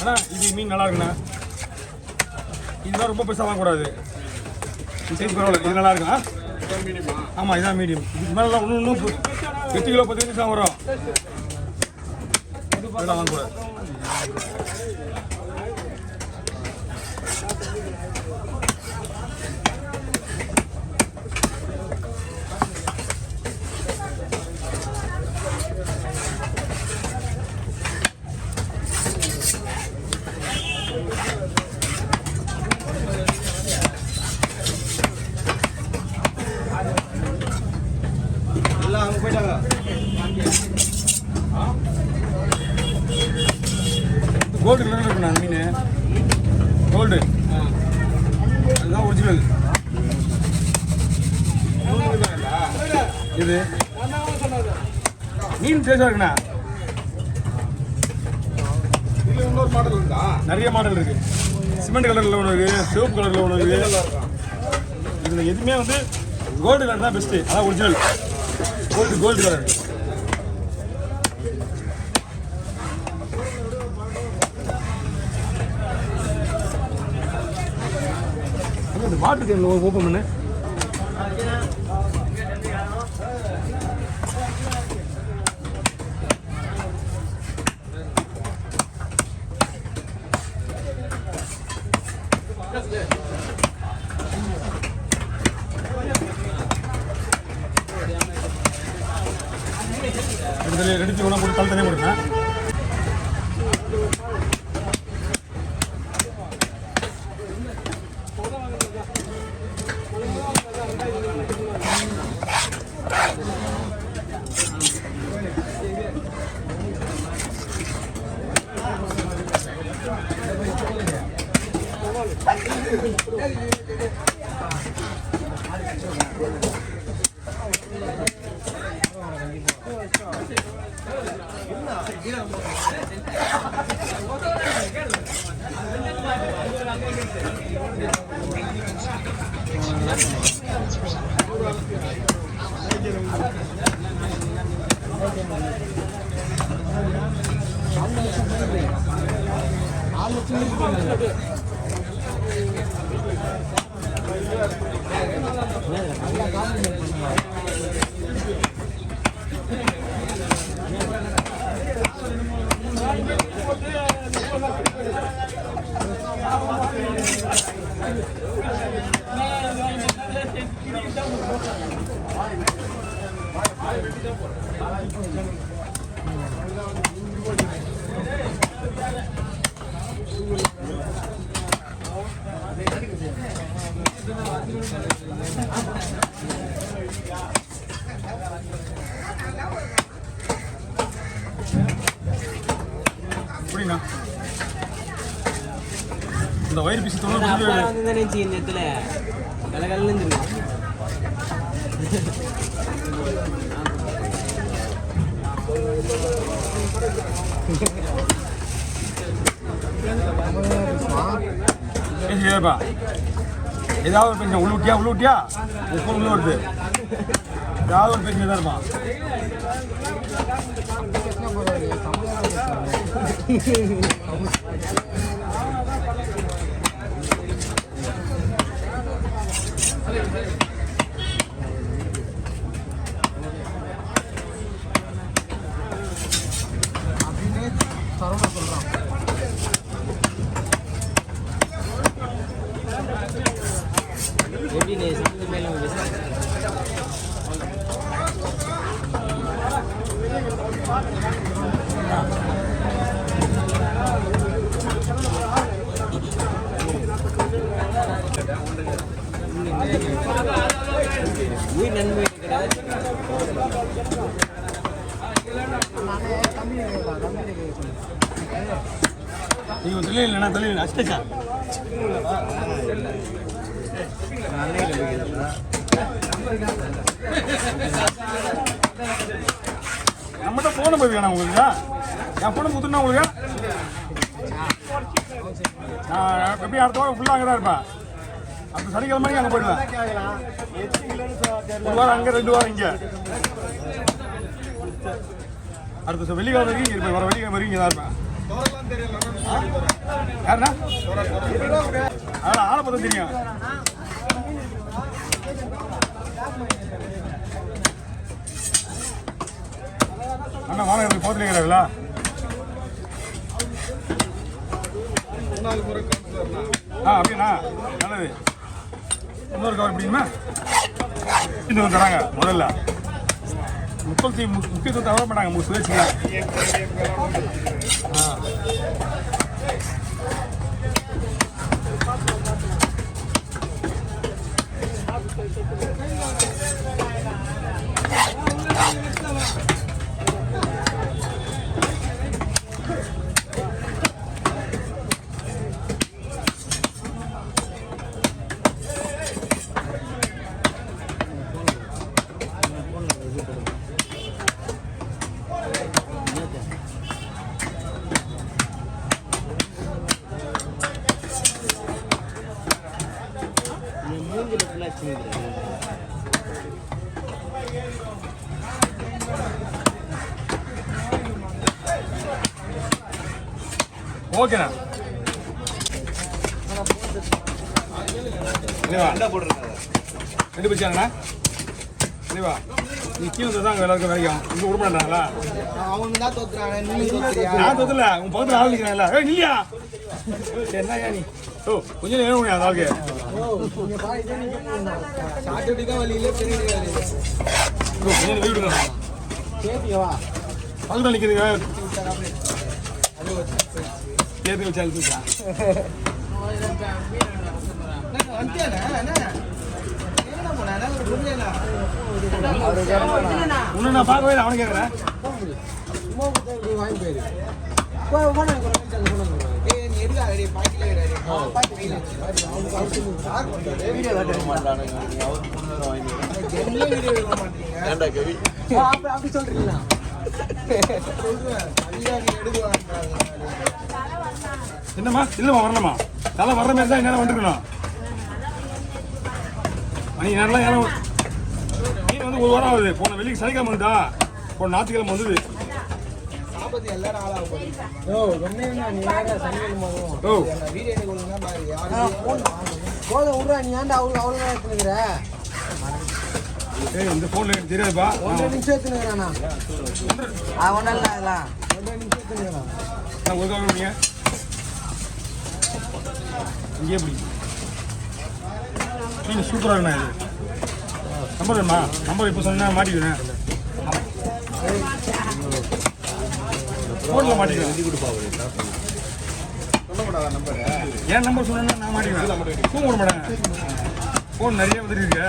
அண்ணா இது மீன் நல்லா இருக்குண்ணா. இதுதான் ரொம்ப பெருசாக வாங்கக்கூடாது. சைஸ் பரவாயில்ல, இது நல்லா இருக்குண்ணா. ஆமாம் இதுதான் மீடியம். இதுக்கு மேலே இன்னும் 8 கிலோ 10 நிமிஷம் வரும். இதெல்லாம் வாங்கக்கூடாது. கோல்டு கலர் இருக்குண்ணா மீன். கோல்டு அதுதான் ஒரிஜினல். இது மீன் டேஸ்டாக இருக்குண்ணா. இதில் இன்னொரு மாடல் இருக்கா? நிறைய மாடல் இருக்கு. சிமெண்ட் கலரில் ஒன்று இருக்குது, சிவப்பு கலரில் ஒன்று இருக்குது. இதில் எதுவுமே வந்து கோல்டு கலர் தான் பெஸ்ட்டு. அதான் ஒரிஜினல் கோல்டு கலர். அந்த வாட்டர் கேனில் ஓப்பன் பண்ணு. ரெடி உணவு போட்டு தலை தனியாக போடுங்க. இந்த வயிறு பீஸ் நினைச்சு இந்த இடத்துல கலகலன்னு ஏதாவது ஒரு பிரச்சனை உள்ளூட்டியா உள்ள வருது. ஏதாவது ஒரு பிரச்சனை தான் இருப்பான். ನೀವು ತಿಳಿಯಿಲ್ಲ ತಿಳಿಯಿಲ್ಲ ಅಷ್ಟೇ ಸರ್. நம்மகிட்ட ஃபோன் நம்பர் வேணாம் உங்களுக்கு? என் ஃபோனை கொடுத்துருந்தா உங்களுக்கு நான் எப்படி அடுத்த வாரம் ஃபுல்லாக அங்கே தான் இருப்பேன். அந்த சனிக்கிழமை அங்கே போயிடலாம். ஒரு வாரம் அங்கே 2 வாரம் இங்கே. அடுத்த வெள்ளிக்கிழமை வரைக்கும் இங்கே இருப்பேன். வர வெள்ளிக்கிழமை வரைக்கும் இங்கே தான் இருப்பேன். யாருண்ணா? அதெல்லாம் ஆளை பார்த்தா தெரியும். அண்ணா வாங்க எனக்கு போத்துல இருக்கிறாங்களா? அப்படின்னா நல்லது. இன்னொரு கவர் பிடிக்குமா? இன்னொரு தராங்க. முதல்ல முக்கியத்துவம் தவற மாட்டாங்க சுழற்சிக்கலாம். ஓகேண்ணா. ரெண்டு பிடிச்சாங்கண்ணா. சரிவா நீ கீழே தான் அங்கே எல்லாருக்கும் வரைக்கும் இங்கே விட மாட்டாங்களா? நான் தோத்துல உன் பக்கத்தில் ஆள் நிற்கிறாங்களா? இல்லையா? என்னையா நீ? ஓ கொஞ்சம் நேரம் முடியாது ஆளுக்கு. கொஞ்சம் வீடுங்க பக்கத்தில் நிற்கிறதுங்க. கேட்டு வச்சு அழுத்துச்சா? உன்னை நான் பார்க்கவே இல்லை. அவனை கேட்குறேன். அப்படி சொல்றீங்களா? என்னம்மா இல்லைம்மா வரணுமா? தலை வர்ற மாதிரி தான் என்னால் வந்துருக்கணும். மணி நேரம்லாம் ஏன்னா மீன் வந்து ஒரு வாரம் ஆகுது. போன வெள்ளிக்கு சனிக்கிழமை வந்துட்டா, போன ஞாயிற்றுக்கிழமை வந்தது. இந்த போன்ல எனக்கு தெரியாதுப்பா. ஒன்றரை நிமிஷம் எடுத்துனுங்கிறானா? ஒன்றும் இல்லை அதெல்லாம். ஒன்றரை நிமிஷம் எடுத்துனுங்கிறான். நான் ஒரு கால் முடியுங்க இங்கே எப்படி நீங்கள் சூப்பராக இருக்குண்ணா. இது நம்பர் வேணுமா? நம்பர் இப்போ சொன்னா மாட்டிக்குவேன். ஃபோனில் மாட்டிக்குவேன். என் நம்பர் சொன்னா நான் மாட்டிக்குவேன். ஃபோன் விட மாட்டேன். ஃபோன் நிறைய வந்துட்டு இருக்கு.